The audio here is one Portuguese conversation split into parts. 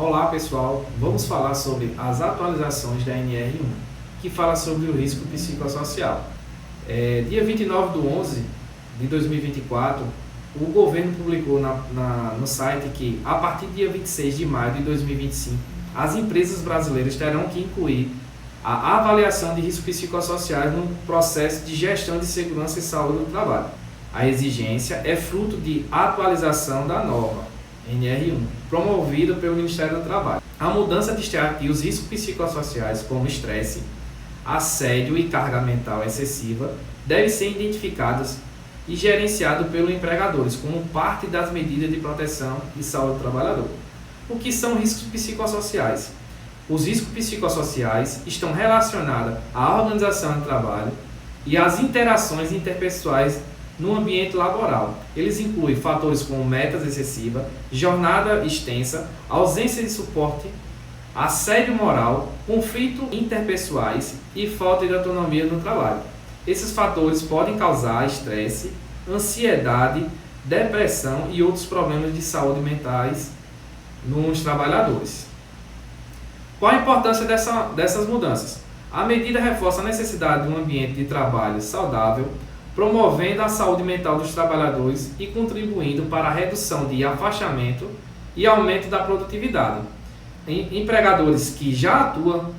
Olá pessoal, vamos falar sobre as atualizações da NR1, que fala sobre o risco psicossocial. Dia 29/11 de 2024, o governo publicou no site que, a partir do dia 26 de maio de 2025, as empresas brasileiras terão que incluir a avaliação de riscos psicossociais no processo de gestão de segurança e saúde do trabalho. A exigência é fruto de atualização da norma NR1, promovida pelo Ministério do Trabalho. A mudança destaca que os riscos psicossociais, como estresse, assédio e carga mental excessiva, devem ser identificados e gerenciados pelos empregadores como parte das medidas de proteção e saúde do trabalhador. O que são riscos psicossociais? Os riscos psicossociais estão relacionados à organização do trabalho e às interações interpessoais no ambiente laboral. Eles incluem fatores como metas excessivas, jornada extensa, ausência de suporte, assédio moral, conflito interpessoais e falta de autonomia no trabalho. Esses fatores podem causar estresse, ansiedade, depressão e outros problemas de saúde mentais nos trabalhadores. Qual a importância dessas mudanças? A medida reforça a necessidade de um ambiente de trabalho saudável, promovendo a saúde mental dos trabalhadores e contribuindo para a redução de afastamento e aumento da produtividade. Empregadores que já atuam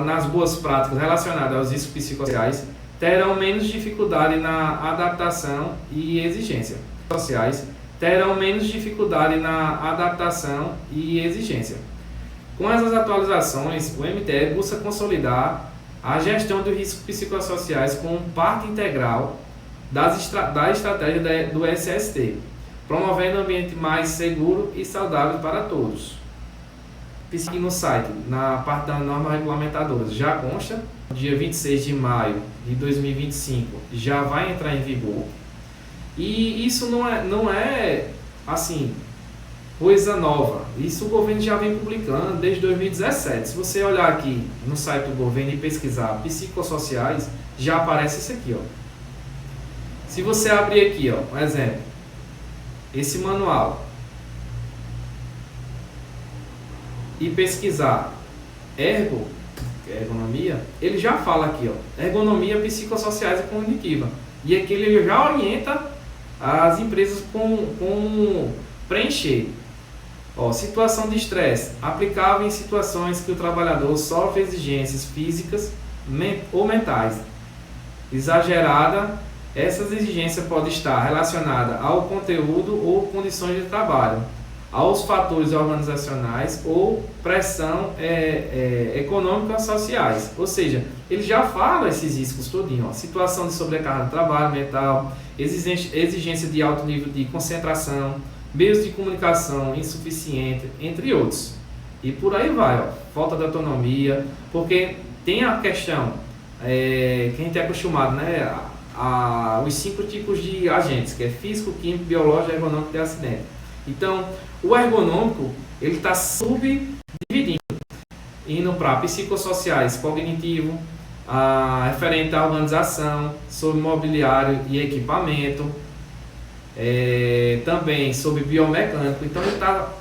nas boas práticas relacionadas aos riscos psicossociais terão menos dificuldade na adaptação e exigência. Sociais terão menos dificuldade na adaptação e exigência. Com essas atualizações, o MTE busca consolidar a gestão dos riscos psicossociais como parte integral da estratégia do SST, promovendo um ambiente mais seguro e saudável para todos. Pesquise no site, na parte da norma regulamentadora, já consta, dia 26 de maio de 2025 já vai entrar em vigor. E isso não é assim, coisa nova. Isso o governo já vem publicando desde 2017. Se você olhar aqui no site do governo e pesquisar psicossociais, já aparece isso aqui, ó. Se você abrir aqui, ó, um exemplo, esse manual, e pesquisar ergonomia, ele já fala aqui, ó, ergonomia psicossociais e cognitiva. E aqui ele já orienta as empresas como preencher. Ó, situação de estresse, aplicável em situações que o trabalhador sofre exigências físicas ou mentais. Exagerada, essas exigências podem estar relacionadas ao conteúdo ou condições de trabalho, aos fatores organizacionais ou pressão econômica sociais. Ou seja, ele já fala esses riscos todinho, ó, situação de sobrecarga de trabalho mental, exigência de alto nível de concentração, meios de comunicação insuficiente, entre outros. E por aí vai, ó, falta de autonomia, porque tem a questão, que a gente é acostumado, né, os 5 tipos de agentes, que é físico, químico, biológico, ergonômico e acidente. Então, o ergonômico, ele está subdividindo, indo para psicossociais, cognitivo, referente à organização, sobre mobiliário e equipamento, também sobre biomecânico. Então ele está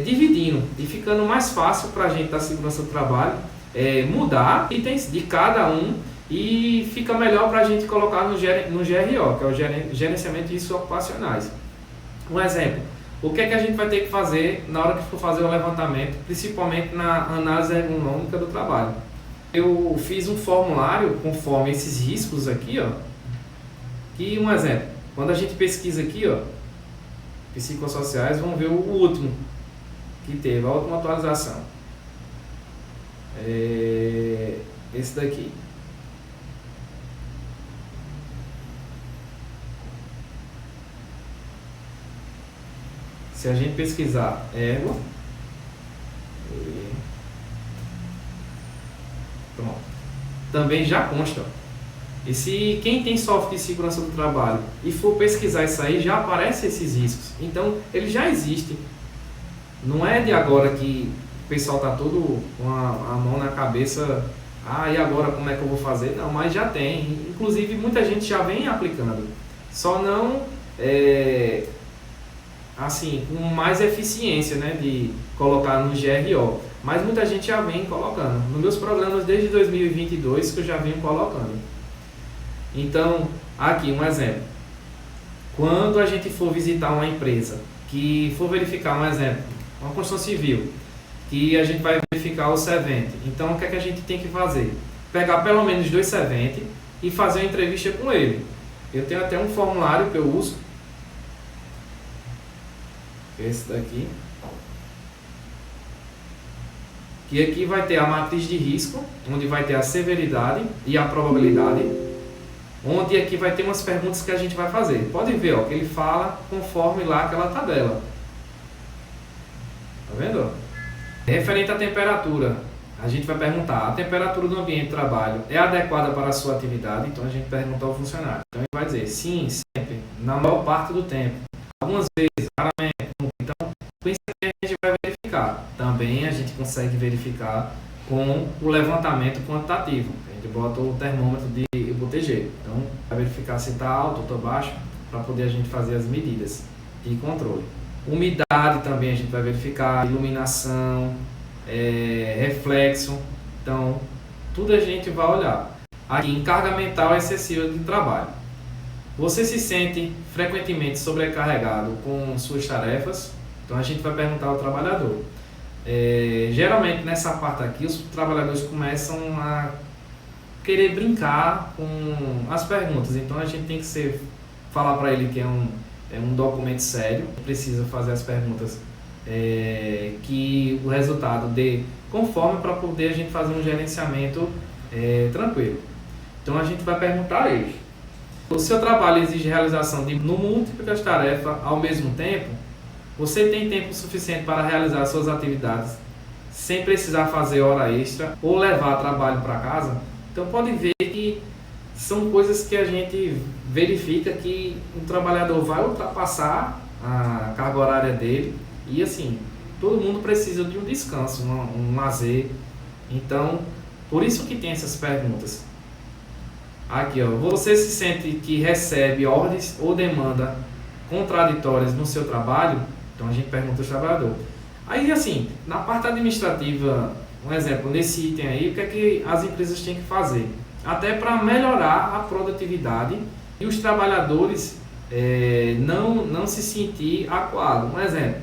dividindo e ficando mais fácil para a gente da segurança do trabalho mudar itens de cada um e fica melhor para a gente colocar no GRO, que é o gerenciamento de riscos ocupacionais. Um exemplo, o que é que a gente vai ter que fazer na hora que for fazer o levantamento, principalmente na análise ergonômica do trabalho. Eu fiz um formulário conforme esses riscos aqui, ó, que um exemplo, quando a gente pesquisa aqui, ó, psicossociais, vamos ver o último que teve, a última atualização. Esse daqui. Se a gente pesquisar ergo, pronto, também já consta. E se quem tem software de segurança do trabalho e for pesquisar isso aí, já aparecem esses riscos. Então, ele já existe. Não é de agora que o pessoal está todo com a mão na cabeça, e agora como é que eu vou fazer? Não, mas já tem. Inclusive, muita gente já vem aplicando. Só não assim, com mais eficiência, né, de colocar no GRO. Mas muita gente já vem colocando. Nos meus programas desde 2022 que eu já venho colocando. Então, aqui um exemplo. Quando a gente for visitar uma empresa, que for verificar um exemplo, uma construção civil, que a gente vai verificar o servente. Então, o que é que a gente tem que fazer? Pegar pelo menos 2 serventes e fazer uma entrevista com ele. Eu tenho até um formulário que eu uso. Esse daqui. Que aqui vai ter a matriz de risco, onde vai ter a severidade e a probabilidade. Onde aqui vai ter umas perguntas que a gente vai fazer. Pode ver, ó, que ele fala conforme lá aquela tabela. Tá vendo? Referente à temperatura, a gente vai perguntar: a temperatura do ambiente de trabalho é adequada para a sua atividade? Então a gente pergunta ao funcionário. Então ele vai dizer sim, sempre, na maior parte do tempo. Algumas vezes, raramente. Então, com isso aqui a gente vai verificar. Também a gente consegue verificar com o levantamento quantitativo. A gente bota o termômetro de UTG. Então, vai verificar se está alto ou está baixo, para poder a gente fazer as medidas de controle. Umidade também a gente vai verificar, iluminação, reflexo. Então, tudo a gente vai olhar. Aqui, em carga mental excessiva de trabalho. Você se sente frequentemente sobrecarregado com suas tarefas? Então, a gente vai perguntar ao trabalhador. Geralmente, nessa parte aqui, os trabalhadores começam a querer brincar com as perguntas. Então, a gente tem que falar para ele que é um documento sério, precisa fazer as perguntas que o resultado dê conforme, para poder a gente fazer um gerenciamento tranquilo. Então a gente vai perguntar a ele: o seu trabalho exige realização de múltiplas tarefas ao mesmo tempo? Você tem tempo suficiente para realizar suas atividades sem precisar fazer hora extra ou levar trabalho para casa? Então pode ver que são coisas que a gente verifica que o trabalhador vai ultrapassar a carga horária dele, e assim, todo mundo precisa de um descanso, um lazer. Então, por isso que tem essas perguntas. Aqui, ó, você se sente que recebe ordens ou demanda contraditórias no seu trabalho? Então a gente pergunta ao trabalhador. Aí assim, na parte administrativa, um exemplo, nesse item aí, o que é que as empresas têm que fazer? Até para melhorar a produtividade e os trabalhadores não se sentir acuados. Um exemplo,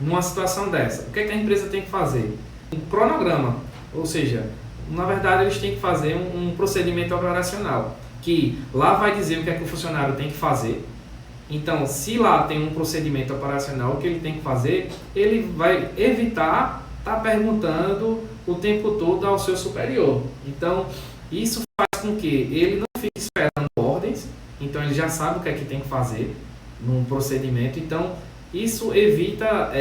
numa situação dessa, o que é que a empresa tem que fazer? Um cronograma, ou seja, na verdade eles têm que fazer um procedimento operacional, que lá vai dizer o que é que o funcionário tem que fazer. Então, se lá tem um procedimento operacional, o que ele tem que fazer, ele vai evitar estar perguntando o tempo todo ao seu superior. Então, isso faz com que ele não fique esperando ordens, então ele já sabe o que é que tem que fazer num procedimento. Então, isso evita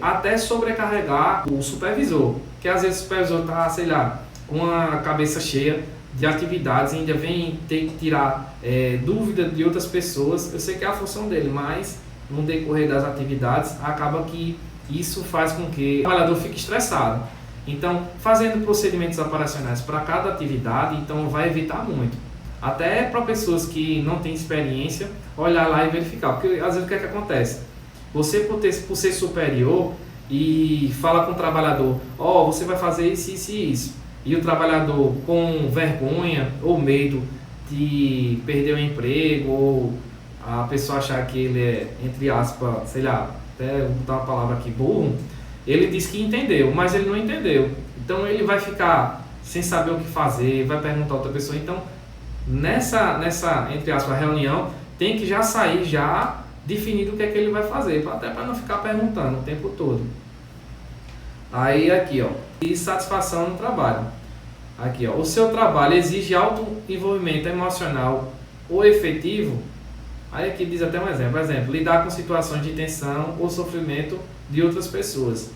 até sobrecarregar o supervisor, que às vezes o supervisor está, sei lá, com a cabeça cheia de atividades e ainda vem ter que tirar dúvida de outras pessoas. Eu sei que é a função dele, mas no decorrer das atividades acaba que isso faz com que o trabalhador fique estressado. Então, fazendo procedimentos operacionais para cada atividade, então vai evitar muito. Até para pessoas que não têm experiência, olhar lá e verificar. Porque às vezes o que é que acontece? Você, por ser superior, e fala com o trabalhador: ó, você vai fazer isso, isso e isso. E o trabalhador, com vergonha ou medo de perder o emprego, ou a pessoa achar que ele é, entre aspas, sei lá, até vou botar uma palavra aqui, burro, ele diz que entendeu, mas ele não entendeu. Então ele vai ficar sem saber o que fazer, vai perguntar a outra pessoa. Então, nessa entre aspas, reunião, tem que já sair já definido o que é que ele vai fazer, até para não ficar perguntando o tempo todo. Aí aqui, ó, e satisfação no trabalho. Aqui, ó, o seu trabalho exige alto envolvimento emocional ou efetivo? Aí aqui diz até um exemplo, lidar com situações de tensão ou sofrimento de outras pessoas.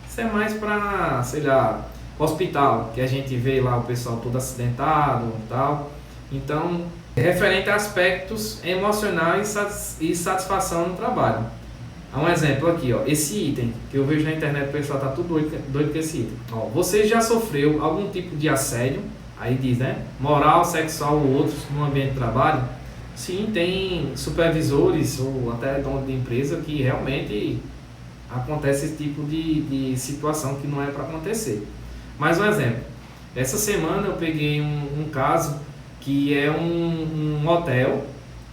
Isso é mais para, sei lá, hospital, que a gente vê lá o pessoal todo acidentado e tal. Então, referente a aspectos emocionais e satisfação no trabalho. Há um exemplo aqui, ó, esse item, que eu vejo na internet, o pessoal tá tudo doido com esse item. Ó, você já sofreu algum tipo de assédio, aí diz, né, moral, sexual ou outros no ambiente de trabalho? Sim, tem supervisores ou até dono de empresa que realmente acontece esse tipo de situação que não é para acontecer. Mais um exemplo. Essa semana eu peguei um caso que é um hotel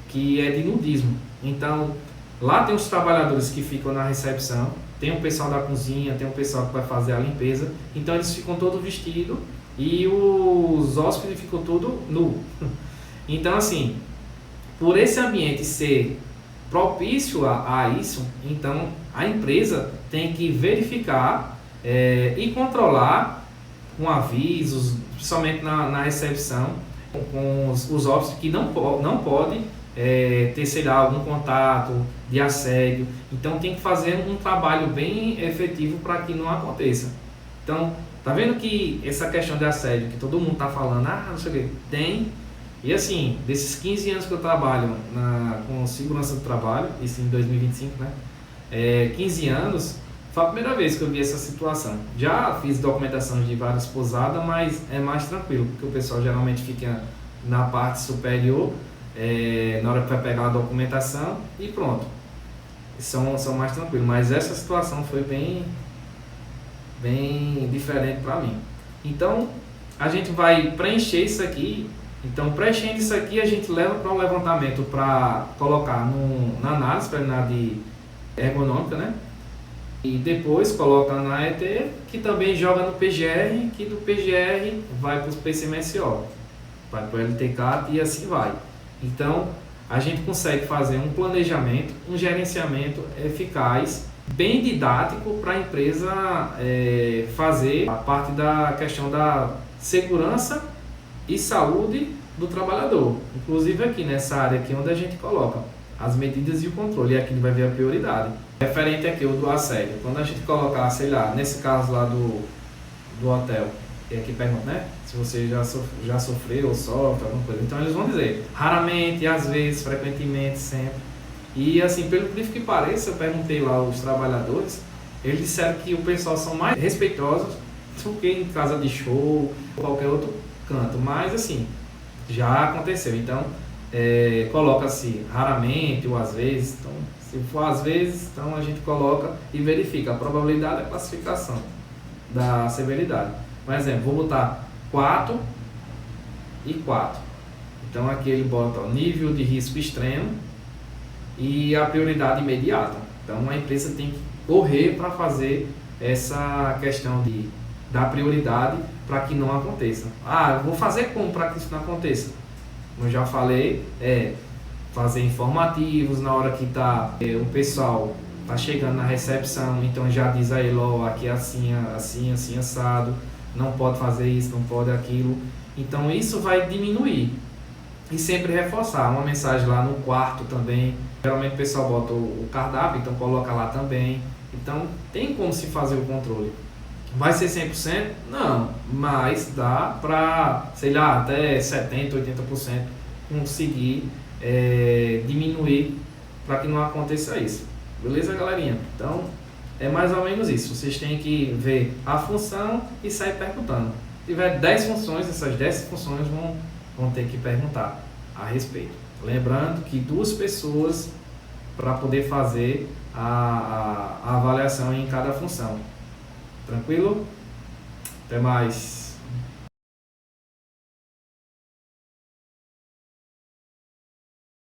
que é de nudismo. Então, lá tem os trabalhadores que ficam na recepção, tem o pessoal da cozinha, tem o pessoal que vai fazer a limpeza. Então, eles ficam todos vestidos e os hóspedes ficam tudo nu. Então, assim, por esse ambiente ser propício a isso, então a empresa tem que verificar e controlar com avisos, principalmente na recepção, com os hóspedes que não podem ter, sei lá, algum contato de assédio. Então tem que fazer um trabalho bem efetivo para que não aconteça. Então, tá vendo que essa questão de assédio que todo mundo tá falando, não sei o que, tem. E assim, desses 15 anos que eu trabalho com segurança do trabalho, isso em 2025, né? 15 anos, foi a primeira vez que eu vi essa situação. Já fiz documentação de várias pousadas, mas é mais tranquilo, porque o pessoal geralmente fica na parte superior, na hora que vai pegar a documentação e pronto. São mais tranquilos, mas essa situação foi bem diferente para mim. Então, a gente vai preencher isso aqui. Então, preenchendo isso aqui, a gente leva para o levantamento para colocar na análise preliminar de ergonômica, né? E depois coloca na ET, que também joga no PGR, que do PGR vai para o PCMSO, vai para o LTCAT e assim vai. Então, a gente consegue fazer um planejamento, um gerenciamento eficaz, bem didático para a empresa fazer a parte da questão da segurança e saúde do trabalhador, inclusive aqui nessa área aqui onde a gente coloca as medidas e o controle, e aqui vai ver a prioridade. Referente aqui o do assédio, quando a gente colocar, sei lá, nesse caso lá do hotel, e aqui pergunta, né, se você já sofreu ou sofre alguma coisa, então eles vão dizer, raramente, às vezes, frequentemente, sempre. E assim, pelo que pareça, eu perguntei lá aos trabalhadores, eles disseram que o pessoal são mais respeitosos do que em casa de show ou qualquer outro canto, mas assim, já aconteceu. Então, coloca-se raramente ou às vezes. Então, se for às vezes, então a gente coloca e verifica a probabilidade da classificação da severidade. Por exemplo, vou botar 4 e 4. Então, aqui ele bota o nível de risco extremo e a prioridade imediata. Então, a empresa tem que correr para fazer essa questão da prioridade para que não aconteça. Eu vou fazer como para que isso não aconteça? Como eu já falei, fazer informativos na hora que o pessoal está chegando na recepção, então já diz a ele, aqui é assim, assim, assim, assado, não pode fazer isso, não pode aquilo. Então isso vai diminuir. E sempre reforçar uma mensagem lá no quarto também. Geralmente o pessoal bota o cardápio, então coloca lá também. Então tem como se fazer o controle. Vai ser 100%? Não, mas dá para, sei lá, até 70%, 80% conseguir diminuir para que não aconteça isso. Beleza, galerinha? Então, é mais ou menos isso. Vocês têm que ver a função e sair perguntando. Se tiver 10 funções, essas 10 funções vão ter que perguntar a respeito. Lembrando que 2 pessoas para poder fazer a avaliação em cada função. Tranquilo? Até mais.